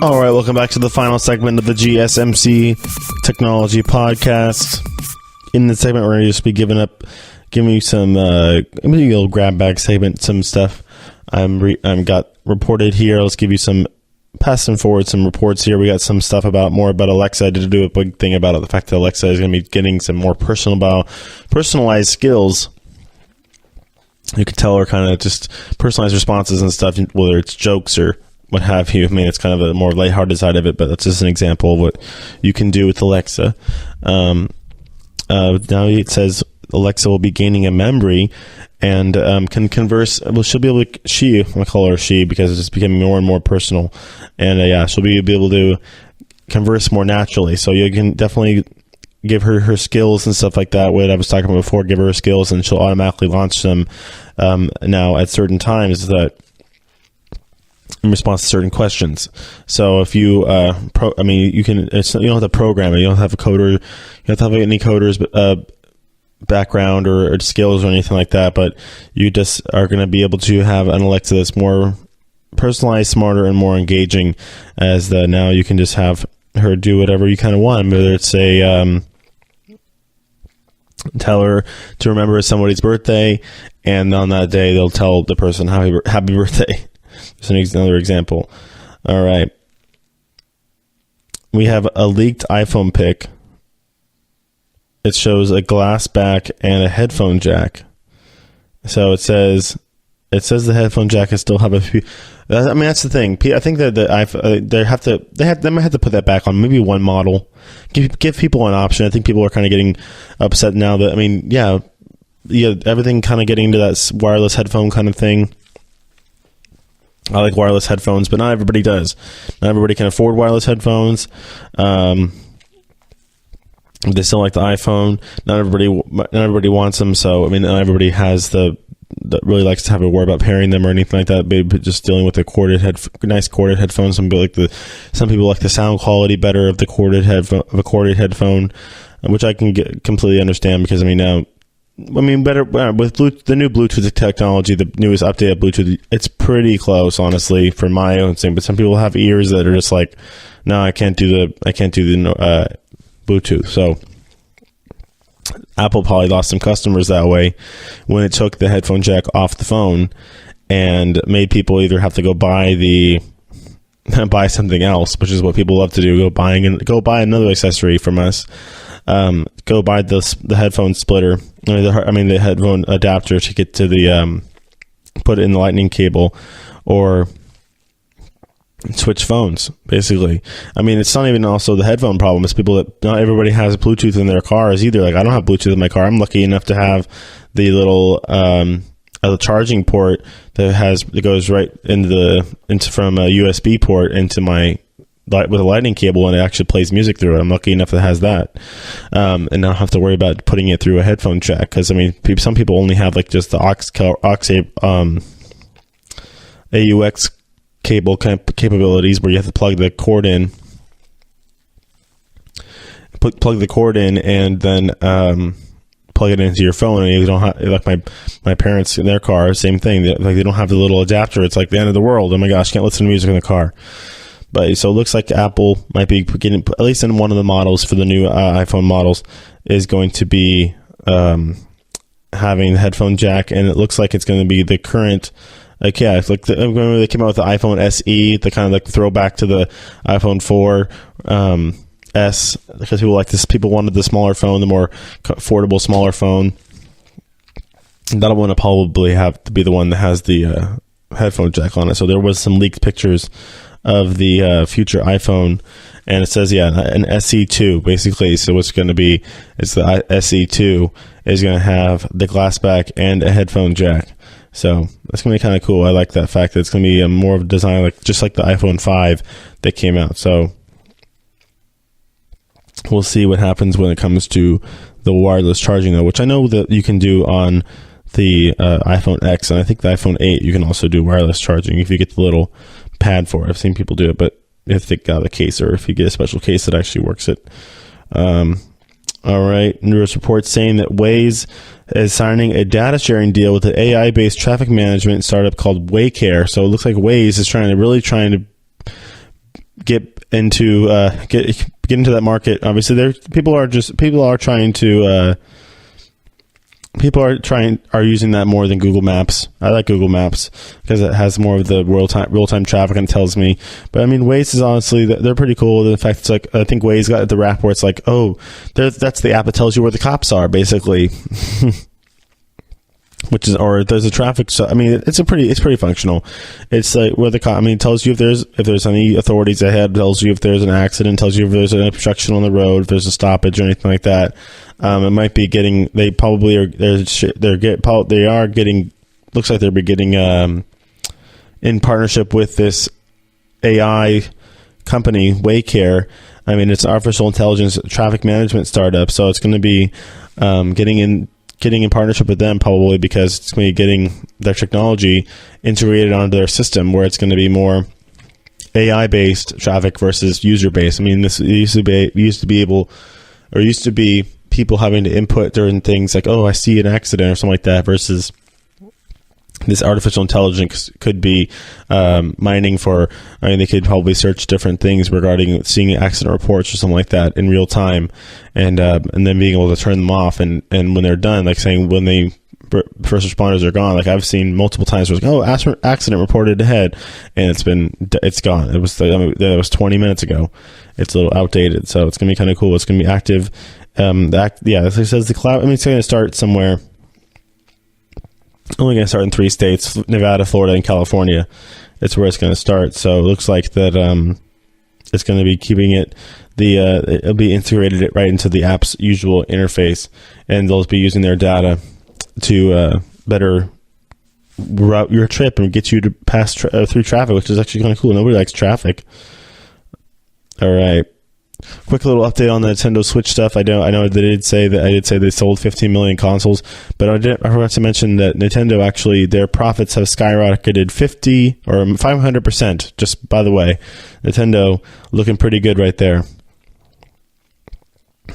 All right, welcome back to the final segment of the GSMC Technology Podcast. In this segment, we're going to just be giving you some maybe a little grab bag segment, some stuff I'm got reported here. Let's give you some pass and forward some reports here. We got some stuff more about Alexa. I did do a big thing about the fact that Alexa is going to be getting some more personalized skills. You could tell her kind of just personalized responses and stuff, whether it's jokes or what have you. I mean, it's kind of a more lighthearted side of it, but that's just an example of what you can do with Alexa. Now it says Alexa will be gaining a memory and can converse. Well, she'll be able to. I'm gonna call her she because it's just becoming more and more personal. And she'll be able to converse more naturally. So you can definitely give her skills and stuff like that. What I was talking about before, give her skills, and she'll automatically launch them now at certain times that in response to certain questions. So if you, you don't have to program it. You don't have a coder. You don't have to have any coders background or skills or anything like that, but you just are going to be able to have an Alexa that's more personalized, smarter, and more engaging, as now you can just have her do whatever you kind of want, whether it's tell her to remember somebody's birthday, and on that day they'll tell the person happy birthday. There's another example. All right, we have a leaked iPhone pic. It shows a glass back and a headphone jack. So it says the headphone jack can still have a few. I mean, that's the thing. I think that they might have to put that back on maybe one model. Give people an option. I think people are kind of getting upset now that, I mean, yeah, everything kind of getting into that wireless headphone kind of thing. I like wireless headphones, but not everybody does. Not everybody can afford wireless headphones. They still like the iPhone. Not everybody wants them. So I mean, not everybody has that really likes to have to worry about pairing them or anything like that. But just dealing with the nice corded headphones. Some people like the sound quality better of the corded headphone, which I can completely understand, because better with the new Bluetooth technology, the newest updated Bluetooth, it's pretty close, honestly, for my own thing. But some people have ears that are just like, no, I can't do the Bluetooth. So Apple probably lost some customers that way when it took the headphone jack off the phone and made people either have to go buy something else, which is what people love to do, go buy another accessory from us. go buy the headphone splitter, the headphone adapter to get to the put it in the lightning cable, or switch phones, basically. I mean, it's not even also the headphone problem. It's people that not everybody has Bluetooth in their cars either. Like, I don't have Bluetooth in my car. I'm lucky enough to have the little charging port that goes right into from a USB port into my with a lightning cable, and it actually plays music through it. I'm lucky enough that it has that, and I don't have to worry about putting it through a headphone jack, because I mean, some people only have like just the AUX cable capabilities, where you have to plug the cord in, and then plug it into your phone, and you don't have, like my parents in their car, same thing. They don't have the little adapter. It's like the end of the world. Oh my gosh, can't listen to music in the car. But so it looks like Apple might be getting, at least in one of the models for the new iPhone models, is going to be having the headphone jack, and it looks like it's going to be the current. Like, yeah, it's like remember they came out with the iPhone SE, the kind of like throwback to the iPhone 4 S, because people like this. People wanted the smaller phone, the more affordable, smaller phone. That'll want to probably have to be the one that has the headphone jack on it. So there was some leaked pictures of the future iPhone, and it says, yeah, an SE2 basically. So what's going to be is the SE2 is going to have the glass back and a headphone jack. So that's going to be kind of cool. I like that fact that it's going to be more of a design just like the iPhone 5 that came out. So we'll see what happens when it comes to the wireless charging, though, which I know that you can do on the iPhone X, and I think the iPhone 8 you can also do wireless charging if you get the little pad for it. I've seen people do it, but if they got a case, or if you get a special case that actually works it. All right, news reports saying that Waze is signing a data sharing deal with an AI-based traffic management startup called Waycare. So it looks like Waze is trying to get into that market. Obviously, people are using that more than Google Maps. I like Google Maps because it has more of the real time traffic and tells me. But I mean, Waze is honestly, they're pretty cool. In fact, it's like, I think Waze got the rap where it's like, oh, that's the app that tells you where the cops are, basically. Or there's a traffic. So I mean, it's pretty functional. It's like where it tells you if there's any authorities ahead, tells you if there's an accident, tells you if there's an obstruction on the road, if there's a stoppage or anything like that. It might be getting. They probably are. They are getting. Looks like they're getting in partnership with this AI company, Waycare. I mean, it's an artificial intelligence traffic management startup, so it's going to be getting in partnership with them, probably because it's going to be getting their technology integrated onto their system, where it's going to be more AI-based traffic versus user-based. I mean, this used to be people having to input certain things like, oh, I see an accident or something like that, versus this artificial intelligence could be mining for, I mean, they could probably search different things regarding seeing accident reports or something like that in real time, and then being able to turn them off, and when they're done, like saying when the first responders are gone, like I've seen multiple times where it's like, oh, accident reported ahead, and it's gone. It was 20 minutes ago. It's a little outdated, so it's gonna be kind of cool. It's gonna be active. As it says, the cloud. I mean, it's gonna start somewhere. Only going to start in 3 states: Nevada, Florida, and California. It's where it's going to start. So it looks like that it's going to be keeping it. It'll be integrated right into the app's usual interface, and they'll be using their data to better route your trip and get you to pass through traffic, which is actually kind of cool. Nobody likes traffic. All right. Quick little update on the Nintendo Switch stuff. I know they did say they sold 15 million consoles, but I forgot to mention that Nintendo actually, their profits have skyrocketed 50 or 500%. Just by the way, Nintendo looking pretty good right there.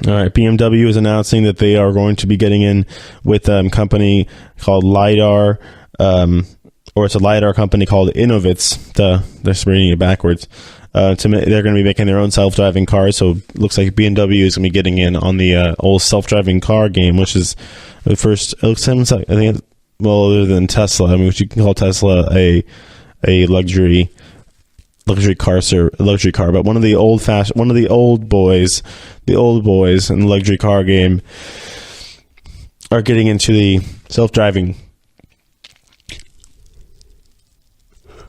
All right, BMW is announcing that they are going to be getting in with a company called LiDAR, or it's a LiDAR company called Innovitz. They're reading it backwards. They're going to be making their own self-driving cars, so it looks like BMW is going to be getting in on the old self-driving car game, which is the first. It looks like, I think, other than Tesla, I mean, which you can call Tesla a luxury luxury car, but one of the old boys in the luxury car game are getting into the self-driving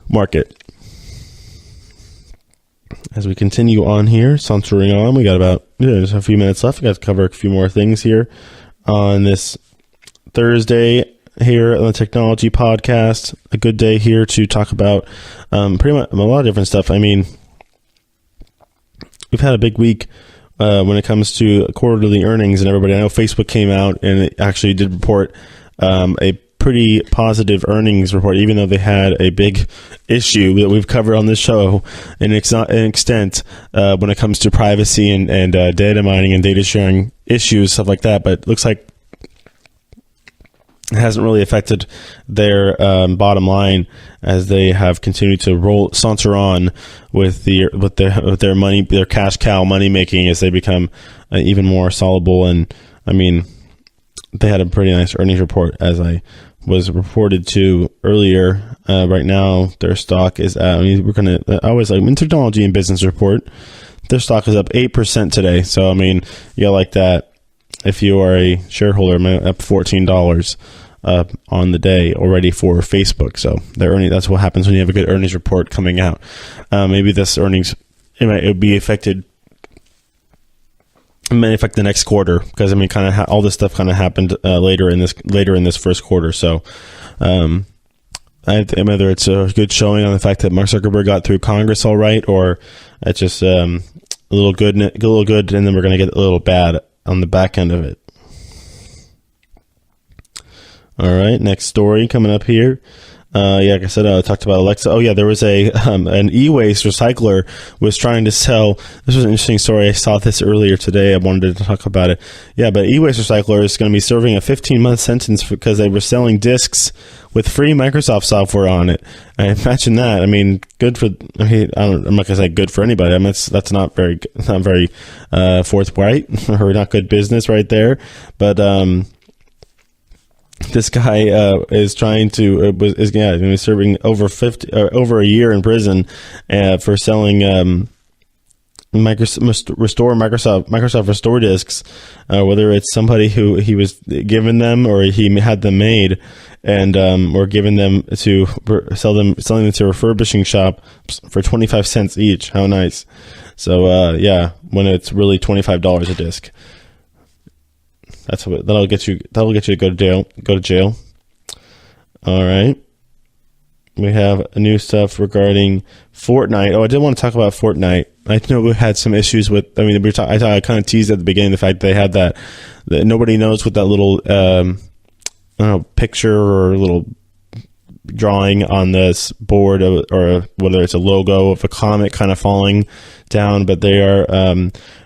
market. As we continue on here, sauntering on, we got about just a few minutes left. We got to cover a few more things here on this Thursday here on the Technology Podcast. A good day here to talk about pretty much a lot of different stuff. I mean, we've had a big week when it comes to quarterly earnings and everybody. I know Facebook came out and it actually did report a pretty positive earnings report, even though they had a big issue that we've covered on this show in an extent when it comes to privacy and data mining and data sharing issues, stuff like that. But it looks like it hasn't really affected their bottom line, as they have continued to saunter on with their money, their cash cow money making, as they become even more soluble. And I mean, they had a pretty nice earnings report, as I was reported to earlier. Right now, their stock is at, I always like in technology and business report, their stock is up 8% today. So, I mean, you got like that. If you are a shareholder, up $14 on the day already for Facebook. So their earnings, that's what happens when you have a good earnings report coming out. Maybe this earnings, it would be affected. It may affect the next quarter, because I mean, kind of all this stuff kind of happened later in this first quarter. So, whether it's a good showing on the fact that Mark Zuckerberg got through Congress all right, or it's just a little good, and then we're going to get a little bad on the back end of it. All right, next story coming up here. Like I said, I talked about Alexa. Oh yeah, there was an e-waste recycler was trying to sell. This was an interesting story. I saw this earlier today. I wanted to talk about it. Yeah, but e-waste recycler is going to be serving a 15-month sentence because they were selling discs with free Microsoft software on it. I imagine that. I mean, good for. I'm not going to say good for anybody. I mean, that's not very forthright or not good business right there. But this guy is trying to is serving over a year in prison for selling Microsoft Restore discs, whether it's somebody who he was given them or he had them made, and or given them to selling them to a refurbishing shop for 25 cents each. How nice! So when it's really $25 a disc. That'll get you to go to jail. All right. We have new stuff regarding Fortnite. Oh, I did want to talk about Fortnite. I know we had some issues with. I mean, I kind of teased at the beginning the fact they had that nobody knows what that little picture or little drawing on this board, or whether it's a logo of a comet kind of falling down, but they are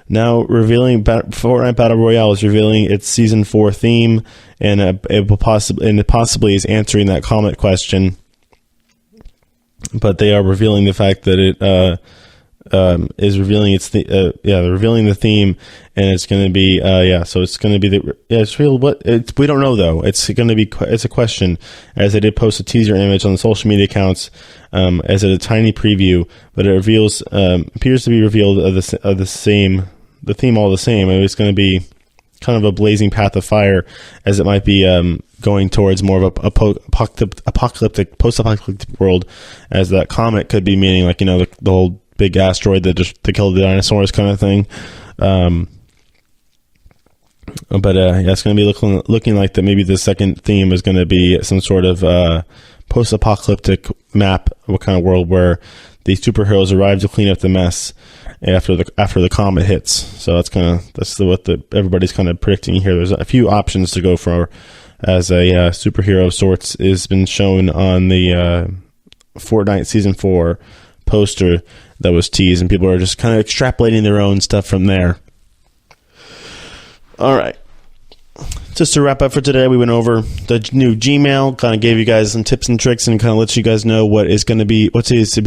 now revealing Fortnite Battle Royale is revealing its season 4 theme, and it possibly is answering that comet question. But they are revealing the fact that it is revealing they're revealing the theme, and it's going to be so it's going to be it's real. We don't know though. It's going to be it's a question, as they did post a teaser image on the social media accounts as a tiny preview, but it reveals appears to be revealed of the theme all the same. It's going to be kind of a blazing path of fire, as it might be going towards more of a post-apocalyptic world, as that comet could be meaning like the whole big asteroid that killed the dinosaurs kind of thing. It's going to be looking like that. Maybe the second theme is going to be some sort of post-apocalyptic map of a kind of world where the superheroes arrive to clean up the mess after the comet hits. So that's what everybody's kind of predicting here. There's a few options to go for as a superhero of sorts has been shown on the Fortnite Season 4 poster that was teased, and people are just kind of extrapolating their own stuff from there. All right. Just to wrap up for today, we went over the new Gmail, kind of gave you guys some tips and tricks, and kind of let you guys know what is to be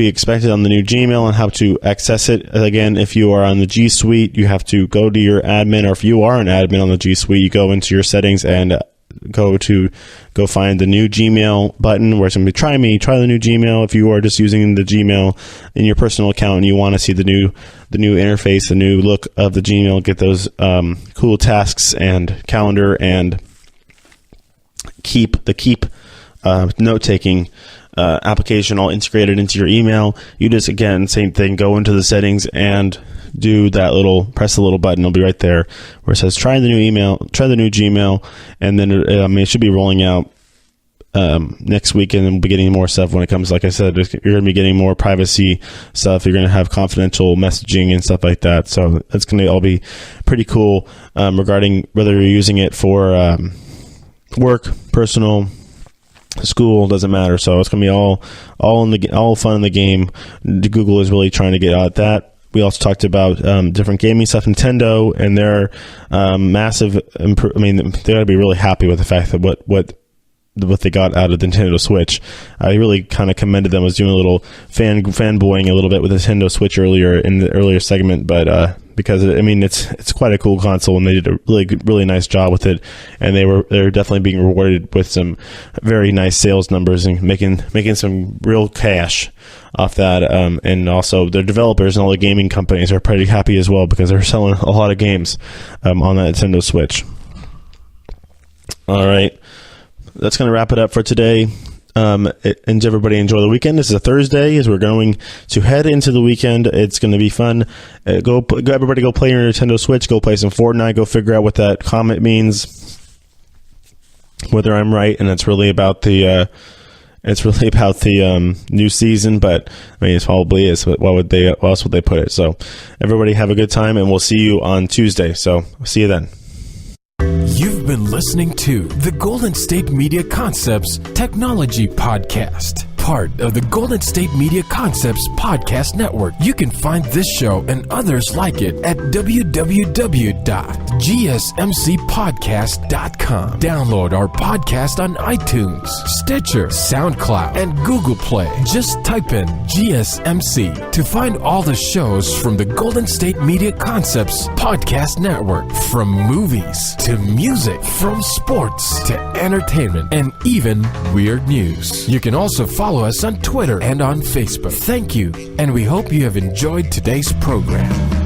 expected on the new Gmail and how to access it. Again, if you are on the G Suite, you have to go to your admin, or if you are an admin on the G Suite, you go into your settings and go find the new Gmail button where it's going to be try the new Gmail. If you are just using the Gmail in your personal account and you want to see the new interface, the new look of the Gmail, get those cool tasks and calendar and keep note-taking application all integrated into your email. You just, again, same thing, go into the settings and press the little button. It'll be right there where it says try the new Gmail, and then it should be rolling out next week, and then we'll be getting more stuff when it comes. Like I said, you're going to be getting more privacy stuff. You're going to have confidential messaging and stuff like that. So that's going to all be pretty cool regarding whether you're using it for work, personal, school, doesn't matter. So it's going to be all fun in the game. Google is really trying to get at that. We also talked about different gaming stuff, Nintendo, and their massive. They got to be really happy with the fact that what they got out of the Nintendo Switch. I really kind of commended them. I was doing a little fanboying a little bit with the Nintendo Switch earlier in the earlier segment, but because it's quite a cool console, and they did a really nice job with it, and they're definitely being rewarded with some very nice sales numbers and making some real cash off that. And also their developers and all the gaming companies are pretty happy as well because they're selling a lot of games on that Nintendo Switch. All right. That's going to wrap it up for today. And everybody enjoy the weekend. This is a Thursday as we're going to head into the weekend. It's going to be fun. Everybody go play your Nintendo Switch. Go play some Fortnite. Go figure out what that comment means. Whether I'm right, and it's really about the new season. But it probably is. Why else would they put it? So everybody have a good time, and we'll see you on Tuesday. So see you then.
You've been listening to the Golden State Media Concepts Technology Podcast, part of the Golden State Media Concepts Podcast Network. You can find this show and others like it at www.gsmcpodcast.com. Download our podcast on iTunes, Stitcher, SoundCloud, and Google Play. Just type in GSMC to find all the shows from the Golden State Media Concepts Podcast Network, from movies to music, from sports to entertainment, and even weird news. You can also follow us on Twitter and on Facebook. Thank you, and we hope you have enjoyed today's program.